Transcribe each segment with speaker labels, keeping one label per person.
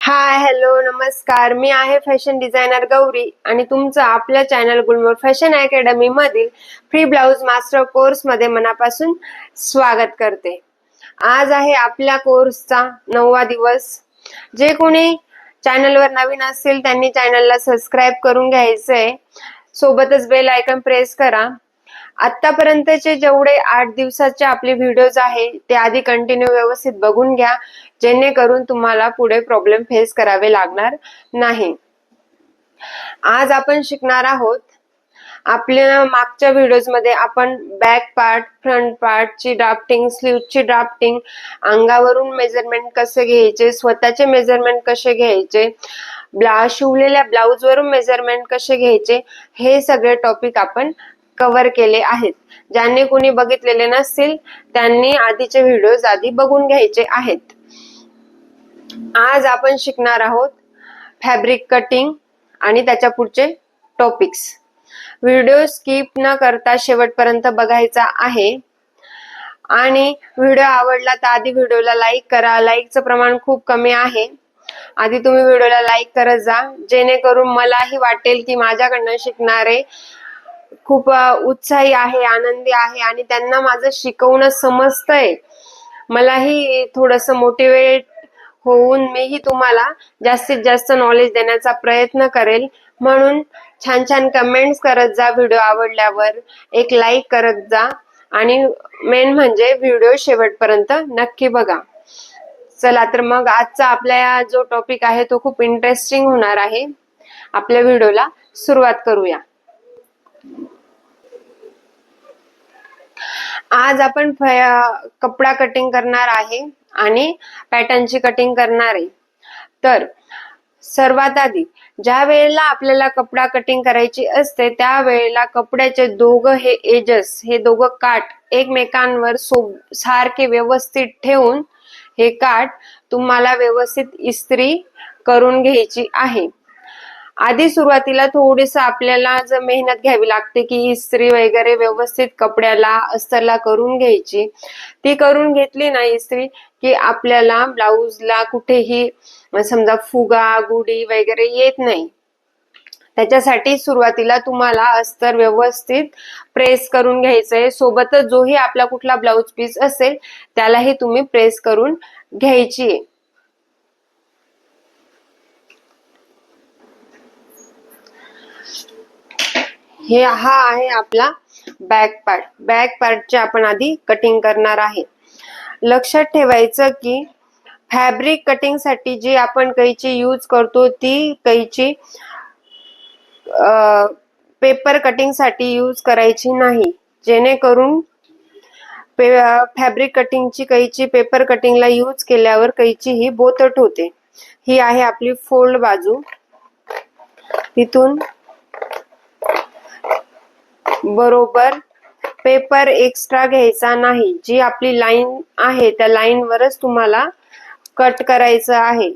Speaker 1: हाय, hello, नमस्कार. मी आहे fashion designer Gauri आणि तुमचं आपल्या चॅनल गुलमोहर फॅशन अकॅडमी मधील फ्री ब्लाउज मास्टर कोर्स मध्ये मनापासून स्वागत करते. आज आहे आपल्या कोर्सचा 9वा दिवस. जे कोणी चॅनलवर नवीन असतील त्यांनी चॅनलला सबस्क्राईब करून घ्यायचंय. सोबतच बेल आयकॉन प्रेस करा. आतापर्यंतचे जेवढे 8 दिवसाचे आपले व्हिडिओज आहे ते आधी कंटिन्यू व्यवस्थित बघून घ्या, जेणेकरून तुम्हाला पुढे प्रॉब्लेम फेस करावे लागणार नाही. आज आपण शिकणार आहोत, आपल्या मागच्या व्हिडिओज मध्ये आपण बॅक पार्ट, फ्रंट पार्टची ड्राफ्टिंग, स्लीव्हची ड्राफ्टिंग, अंगावरून मेजरमेंट कसे घ्यायचे, स्वतःचे मेजरमेंट कसे घ्यायचे, शिवलेल्या ब्लाउज वरून मेजरमेंट कसे घ्यायचे, हे सगळे टॉपिक आपण कव्हर केले आहेत. ज्यांनी कोणी बघितलेले नसतील त्यांनी आधीचे व्हिडिओज आधी बघून घ्यायचे आहेत. आज आपण शिकणार आहोत फॅब्रिक कटिंग आणि त्याच्या पुढचे टॉपिक्स. व्हिडिओ स्किप न करता शेवटपर्यंत बघायचा आहे. आणि व्हिडिओ आवडला तर आधी व्हिडिओला लाईक करा. लाईकचं प्रमाण खूप कमी आहे. आधी तुम्ही व्हिडिओला लाईक करत जा, जेणेकरून मलाही वाटेल की माझ्याकडनं शिकणारे खूप उत्साही आहे, आनंदी आहे आणि त्यांना माझं शिकवणं समजतंय. मलाही थोडंसं मोटिवेट होऊन मीही तुम्हाला जास्तीत जास्त नॉलेज देण्याचा प्रयत्न करेल. म्हणून छान छान कमेंट्स करत जा. व्हिडिओ आवडल्यावर एक लाईक करत जा आणि मेन म्हणजे व्हिडिओ शेवटपर्यंत नक्की बघा. चला तर मग आजचा आपला जो टॉपिक आहे तो खूप इंटरेस्टिंग होणार आहे. आपल्या व्हिडिओला सुरुवात करूया. आज आपण कपडा कटिंग करणार आहे आणि पॅटर्नची कटिंग करणार आहे. तर सर्वात आधी ज्या वेळेला आपल्याला कपडा कटिंग करायची असते त्यावेळेला कपड्याचे दोघं हे एजेस, हे दोघं काठ एकमेकांवर सारखे व्यवस्थित ठेवून हे काठ तुम्हाला व्यवस्थित इस्त्री करून घ्यायची आहे. आधी सुरुवातीला थोडीस आपल्याला जर मेहनत घ्यावी लागते की इस्त्री वगैरे व्यवस्थित कपड्याला अस्तरला करून घ्यायची. ती करून घेतली ना इस्त्री की आपल्याला ब्लाउजला कुठेही समजा फुगा गुडी वगैरे येत नाही. त्याच्यासाठी सुरुवातीला तुम्हाला अस्तर व्यवस्थित प्रेस करून घ्यायचंय. सोबतच जोही आपला कुठला ब्लाउज पीस असेल त्यालाही तुम्ही प्रेस करून घ्यायची. हा आहे आपला बॅक पार्ट. बॅक पार्टची आपण आधी कटिंग करणार आहे. लक्षात ठेवायचं की फॅब्रिक कटिंग साठी जी आपण कैची यूज करतो ती कैची पेपर कटिंग साठी यूज करायची नाही, जेणेकरून फॅब्रिक कटिंगची कैची पेपर कटिंगला यूज केल्यावर कैची ही बोथट होते. ही आहे आपली फोल्ड बाजू. तिथून बरोबर पेपर एक्स्ट्रा घ्यायचा नाही. जी आपली लाईन आहे त्या लाईन वरच तुम्हाला कट करायचं आहे.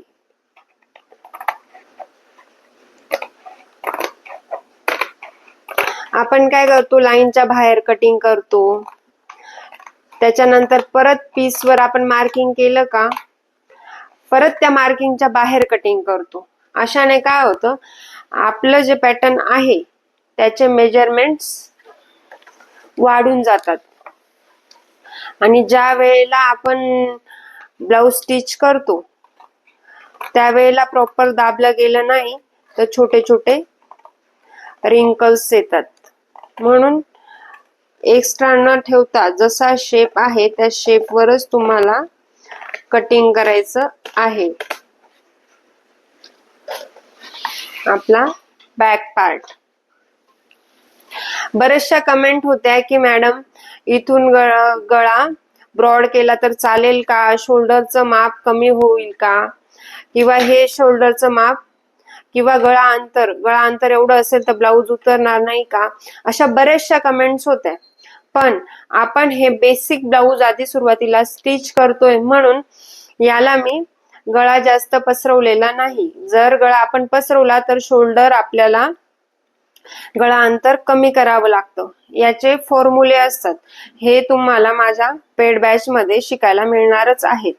Speaker 1: आपण काय करतो, लाईनच्या बाहेर कटिंग करतो, त्याच्यानंतर परत पीसवर आपण मार्किंग केलं का परत त्या मार्किंगच्या बाहेर कटिंग करतो. अशाने काय होतं, आपलं जे पॅटर्न आहे त्याचे मेजरमेंट्स वाढून जातात आणि ज्या वेळेला आपण ब्लाउज स्टिच करतो त्यावेळेला प्रॉपर दाबलं गेलं नाही तर छोटे छोटे रिंकल्स येतात. म्हणून एक्स्ट्रा न ठेवता जसा शेप आहे त्या शेपवरच तुम्हाला कटिंग करायचं आहे. आपला बॅक पार्ट. बरेचशा कमेंट होत्या की मॅडम इथून गळा ब्रॉड केला तर चालेल का, शोल्डरचं माप कमी होईल का, किंवा हे शोल्डरचं माप किंवा गळा अंतर एवढं असेल तर ब्लाऊज उतरणार नाही का. अशा बऱ्याचशा कमेंट्स होत्या. पण आपण हे बेसिक ब्लाऊज आधी सुरुवातीला स्टिच करतोय म्हणून याला मी गळा जास्त पसरवलेला नाही. जर गळा आपण पसरवला तर शोल्डर आपल्याला गळा अंतर कमी करावं लागतं. याचे फॉर्म्युले असतात. हे तुम्हाला माझ्या पेड बॅच मध्ये शिकायला मिळणारच आहेत.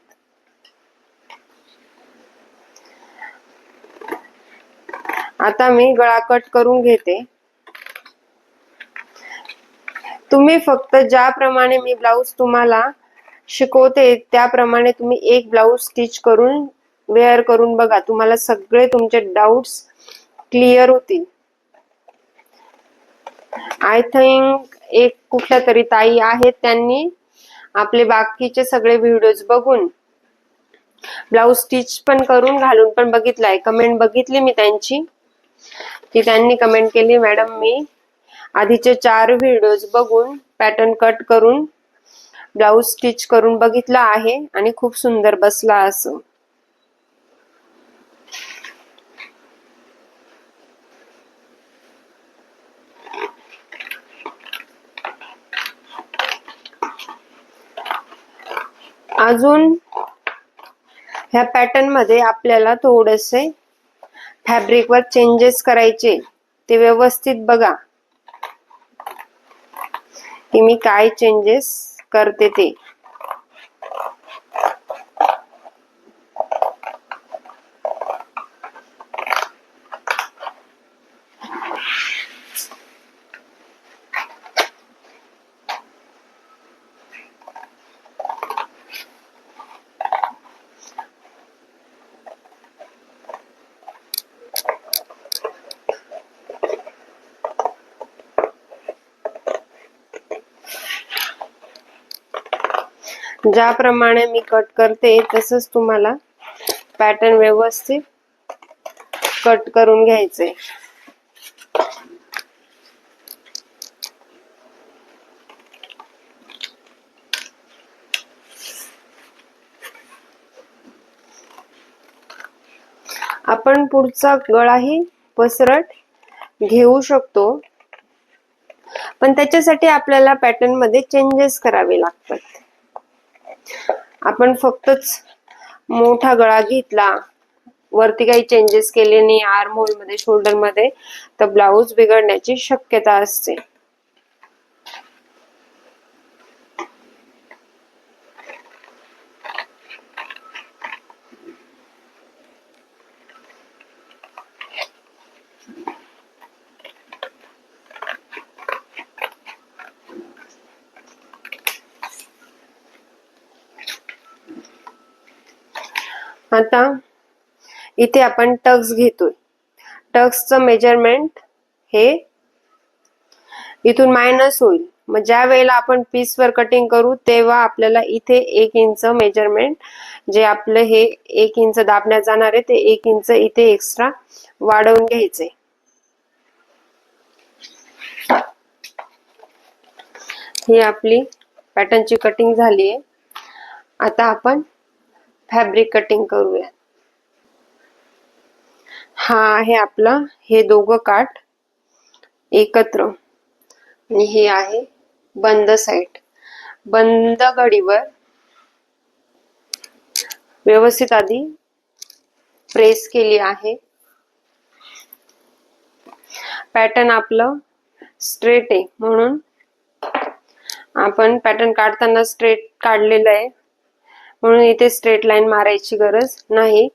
Speaker 1: आता मी गळा कट करून घेते. तुम्ही फक्त ज्याप्रमाणे मी ब्लाऊज तुम्हाला शिकवते त्याप्रमाणे तुम्ही एक ब्लाऊज स्टिच करून वेअर करून बघा. तुम्हाला सगळे तुमचे डाउट्स क्लिअर होतील. आय थिंक एक कुठल्या तरी ताई आहेत, त्यांनी आपले बाकीचे सगळे व्हिडिओज बघून ब्लाऊज स्टिच पण करून घालून पण बघितलाय. कमेंट बघितली मी त्यांची, की त्यांनी कमेंट केली, मॅडम मी आधीचे 4 व्हिडिओज बघून पॅटर्न कट करून ब्लाऊज स्टिच करून बघितला आहे आणि खूप सुंदर बसला असं. अजून ह्या पॅटर्न मध्ये आपल्याला थोडेसे फॅब्रिक वर चेंजेस करायचे, ते व्यवस्थित बघा की मी काय चेंजेस करते ते. ज्याप्रमाणे मी कट करते तसंच तुम्हाला पॅटर्न व्यवस्थित कट करून घ्यायचे. आपण पुढचा गळाही पसरट घेऊ शकतो, पण त्याच्यासाठी आपल्याला पॅटर्न मध्ये चेंजेस करावे लागतात. आपण फक्तच मोठा गळा घेतला, वरती काही चेंजेस केले नाही आर्म होल मध्ये, शोल्डर मध्ये, तर ब्लाऊज बिघडण्याची शक्यता असते. आता इथे आपण टक्स घेतोय. टक्सचं मेजरमेंट हे इथून मायनस होईल. मग ज्या वेळेला आपण पीसवर कटिंग करू तेव्हा आपल्याला इथे 1 इंच मेजरमेंट, जे आपलं हे 1 इंच दाबण्यात जाणार आहे, ते 1 इंच इथे एक्स्ट्रा वाढवून घ्यायचे. ही आपली पॅटर्नची कटिंग झाली आहे. आता आपण फॅब्रिक कटिंग करूया. हा आहे आपला हे दोघं काठ एकत्र, आणि हे आहे बंद साईड. बंद घडीवर व्यवस्थित आधी प्रेस केली आहे. पॅटर्न आपलं स्ट्रेट आहे म्हणून आपण पॅटर्न काढताना स्ट्रेट काढलेलं आहे, म्हणून इथे स्ट्रेट लाईन मारायची गरज नाही.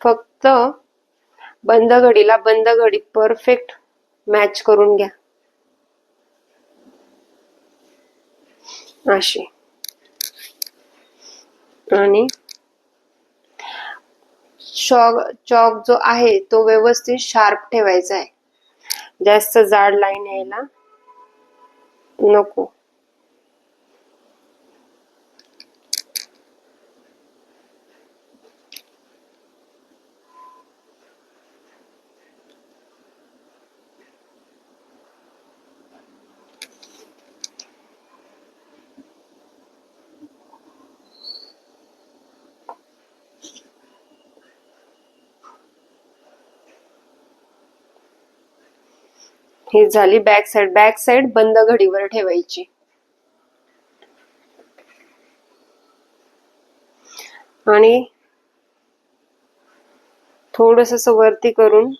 Speaker 1: फक्त बंद घडीला बंद घडी परफेक्ट मॅच करून घ्या अशी. आणि चॉक जो आहे तो व्यवस्थित शार्प ठेवायचा आहे, जास्त जाड लाईन यायला नको. ही झाली बॅक साइड. बॅक साइड बंद घडीवर ठेवायची. आणि थोडस असं वरती करून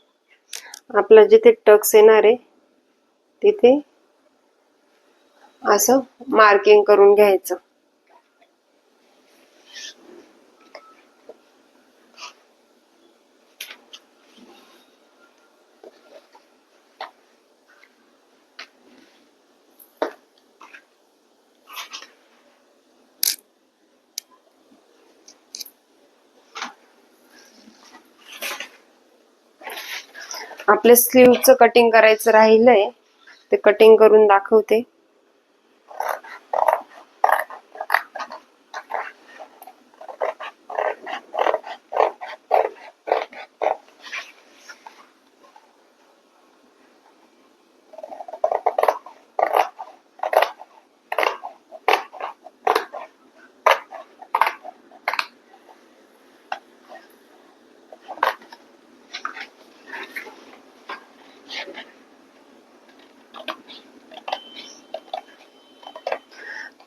Speaker 1: आपला जिथे टक्स येणार आहे तिथे असं मार्किंग करून घ्यायचं. आपल्या स्लीवचं कटिंग करायचं राहिलंय, ते कटिंग करून दाखवते.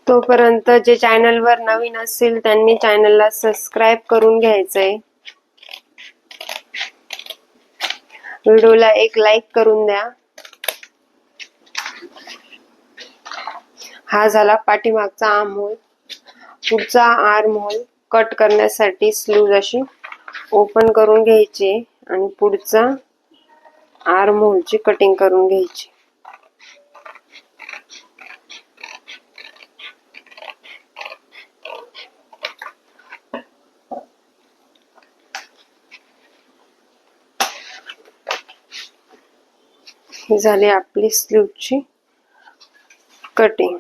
Speaker 1: तोपर्यंत जे चॅनलवर नवीन असेल त्यांनी चॅनलला सबस्क्राईब करून घ्यायचंय. व्हिडिओला एक लाईक करून द्या. हा झाला पाठीमागचा आर्म होल. पुढचा आर्म होल कट करण्यासाठी स्लीव्ह अशी ओपन करून घ्यायची आणि पुढचा आर्म होलची कटिंग करून घ्यायची. ही झाली आपली स्लीव्हची कटिंग.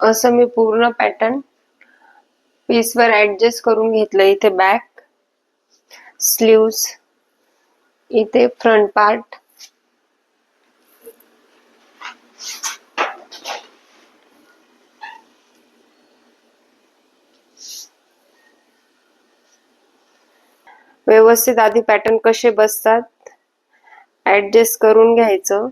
Speaker 1: असं मी पूर्ण पॅटर्न पीसवर ऍडजस्ट करून घेतलं. इथे बॅक, स्लीव्स, इथे फ्रंट पार्ट, व्यवस्थित आधी पॅटर्न कसे बसतात ऍडजस्ट करून घ्यायचं.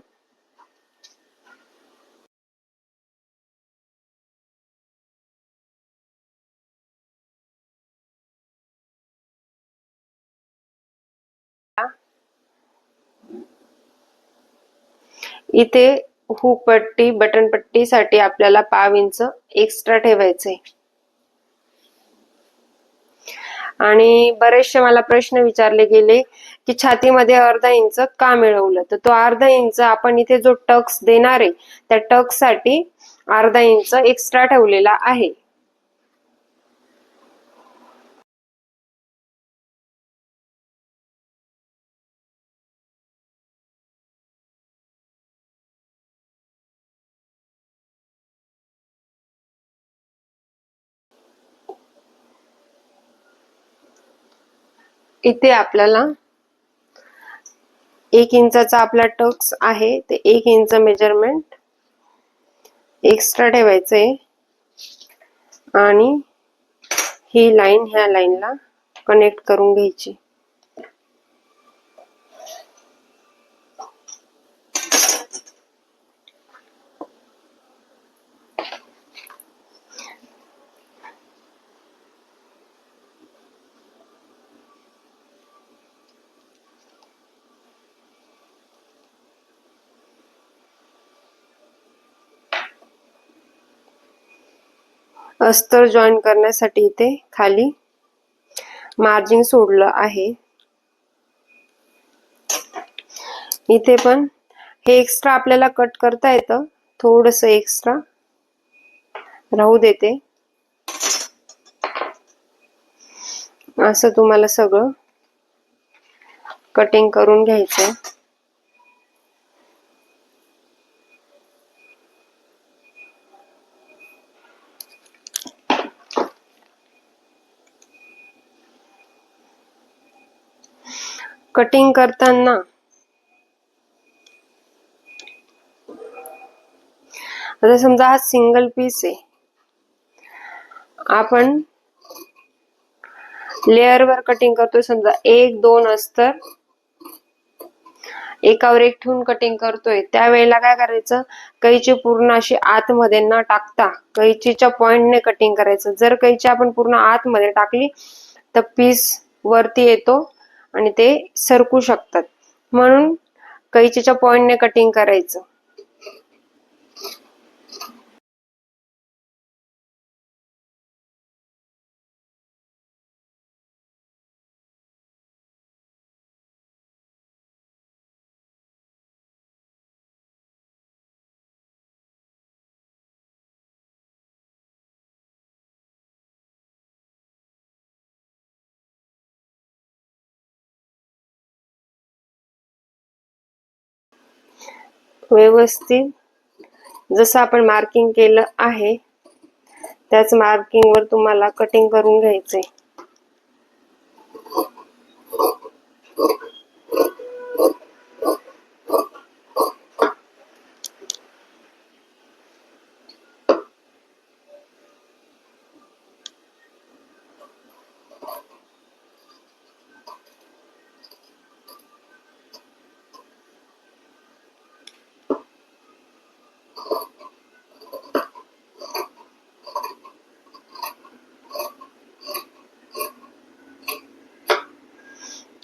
Speaker 1: इथे हुक पट्टी, बटन पट्टीसाठी आपल्याला 1/2 इंच एक्स्ट्रा ठेवायचंय. आणि बरेचसे मला प्रश्न विचारले गेले की छातीमध्ये अर्धा इंच का मिळवलं, तर तो अर्धा इंच आपण इथे जो टक्स देणार आहे त्या टक्स साठी अर्धा इंच एक्स्ट्रा ठेवलेला आहे. इथे आपल्याला 1 इंचाचा आपला टक्स आहे, ते 1 इंच मेजरमेंट एक्स्ट्रा ठेवायचंय आणि ही लाईन ह्या लाईनला कनेक्ट करून घ्यायची. अस्तर जॉईन करण्यासाठी इथे खाली मार्जिन सोडलं आहे. इथे पण हे एक्स्ट्रा आपल्याला कट करता येतं, थोडस एक्स्ट्रा राहू देते. असं तुम्हाला सगळं कटिंग करून घ्यायचंय. कटिंग करताना आता समजा हा सिंगल पीस आहे, आपण लेअर वर कटिंग करतोय. समजा 1-2 अस्तर एकावर एक ठेवून कटिंग करतोय त्यावेळेला काय करायचं, कैची पूर्ण अशी आतमध्ये न टाकता कैचीच्या पॉइंटने कटिंग करायचं. जर कैची आपण पूर्ण आतमध्ये टाकली तर पीस वरती येतो आणि ते सरकू शकतात, म्हणून कैचीच्या पॉइंटने कटिंग करायचं. व्यवस्थित जसं आपण मार्किंग केलं आहे त्याच मार्किंग वर तुम्हाला कटिंग करून घ्यायचंय.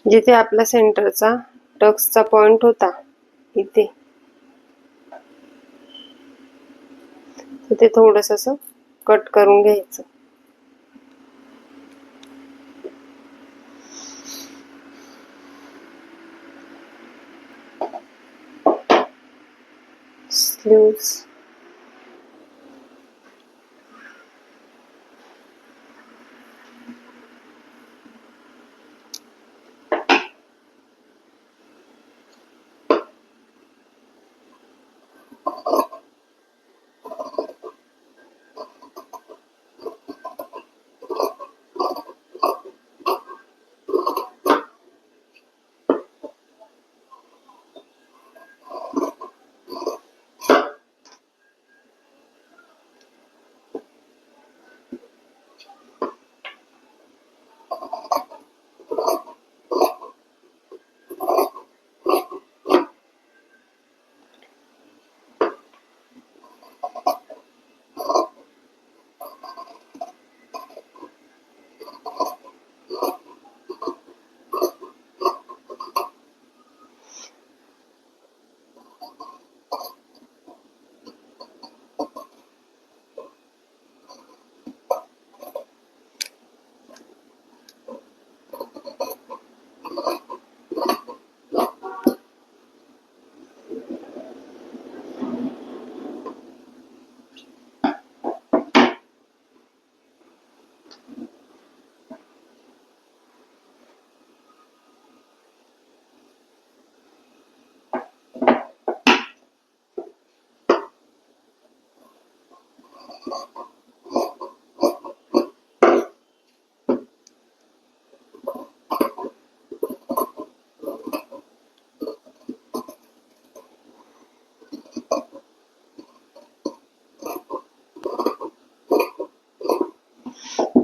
Speaker 1: जिथे आपला सेंटरचा टक्सचा पॉइंट होता इथे तिथे थोडंसं असं कट करून घ्यायचं. स्लीव्स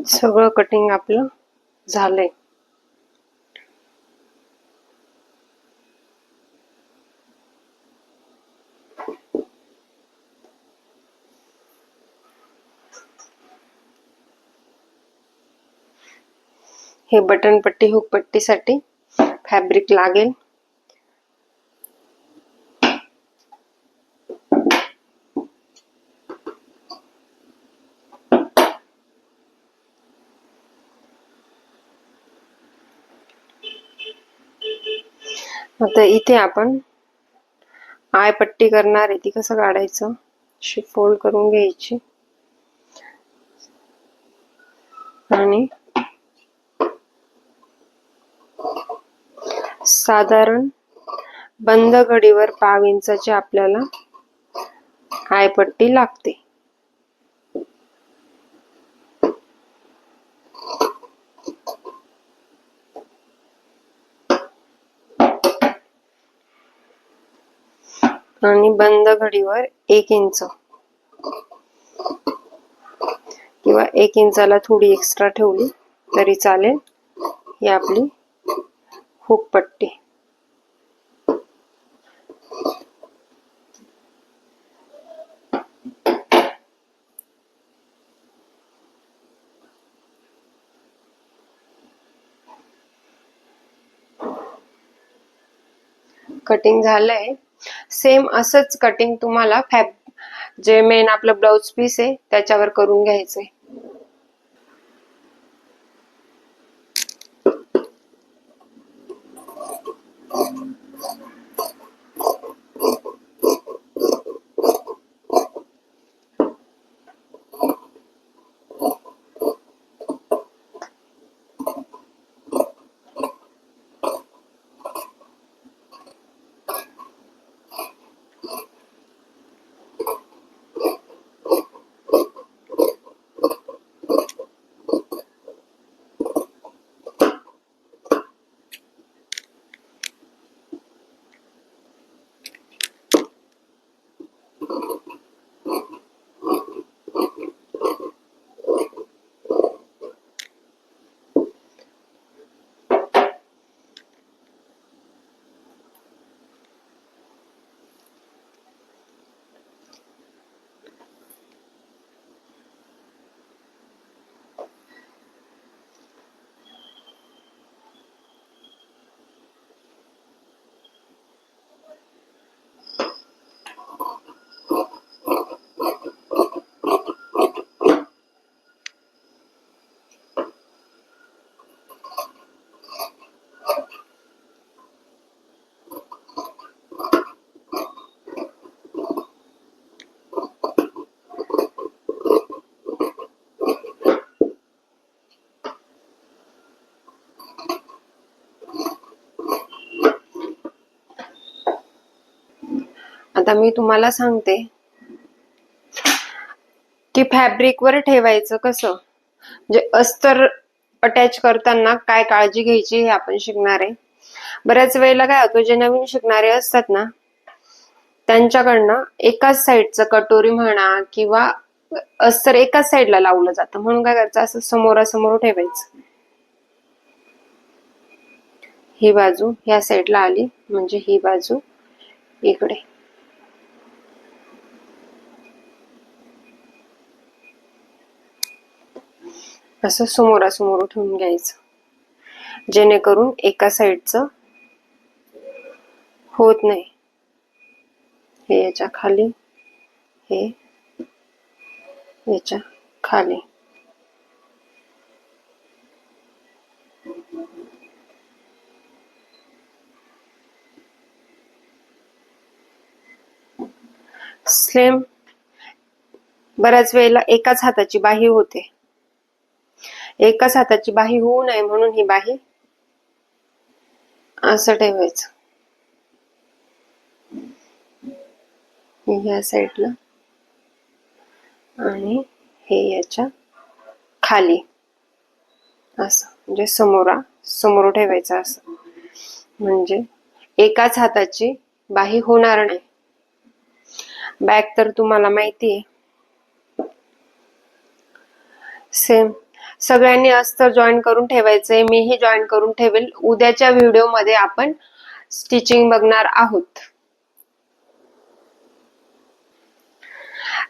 Speaker 1: सगळं कटिंग आपलं झालंय. हे बटन पट्टी हुक पट्टीसाठी फॅब्रिक लागेल. आता इथे आपण आय पट्टी करणार आहे, ती कसं काढायचं, अशी फोल्ड करून घ्यायची आणि साधारण बंद घडीवर पाव इंचाची आपल्याला आय पट्टी लागते. आणि बंद घडीवर 1 इंच किंवा 1 इंचाला थोडी एक्स्ट्रा ठेवली तरी चालेल. ही आपली हुक पट्टी. कटिंग झालंय. सेम असंच कटिंग तुम्हाला जे मेन आपलं ब्लाउज पीस आहे त्याच्यावर करून घ्यायचंय. आता मी तुम्हाला सांगते की फॅब्रिक वर ठेवायचं कसं, म्हणजे अस्तर अटॅच करताना काय काळजी घ्यायची हे आपण शिकणार आहे. बऱ्याच वेळेला काय होतं, जे नवीन शिकणारे असतात ना त्यांच्याकडनं एकाच साईडचं कटोरी म्हणा किंवा अस्तर एकाच साईडला लावलं जातं, म्हणून काय करायचं असं समोरासमोर ठेवायचं. ही बाजू ह्या साईडला आली म्हणजे ही बाजू इकडे. असं समोरासमोर ठेवून घ्यायचं जेणेकरून एका साईडचं होत नाही. हे याच्या खाली, हे याच्या खाली. स्लेम बऱ्याच वेळेला एकाच हाताची बाही होते. एकाच हाताची बाही होऊ नये म्हणून ही बाही असं ठेवायचं. ह्या साईडला आणि हे याच्या खाली असं, म्हणजे समोर ठेवायचं असं, म्हणजे एकाच हाताची बाही होणार नाही. बॅक तर तुम्हाला माहिती आहे. सेम सगळ्यांनी अस्तर जॉईन करून ठेवायचंय. मीही जॉईन करून ठेवेल. उद्याच्या व्हिडिओ मध्ये आपण स्टिचिंग बघणार आहोत.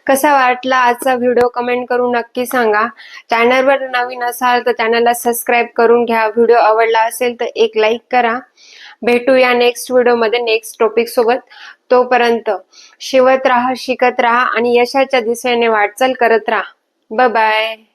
Speaker 1: कसा वाटला आजचा व्हिडिओ कमेंट करून नक्की सांगा. चॅनलवर नवीन असाल तर चॅनलला सबस्क्राईब करून घ्या. व्हिडिओ आवडला असेल तर एक लाईक करा. भेटूया नेक्स्ट व्हिडिओ मध्ये नेक्स्ट टॉपिक सोबत. तोपर्यंत शिवत राहा, शिकत राहा आणि यशाच्या दिशेने वाटचाल करत राहा. Bye bye.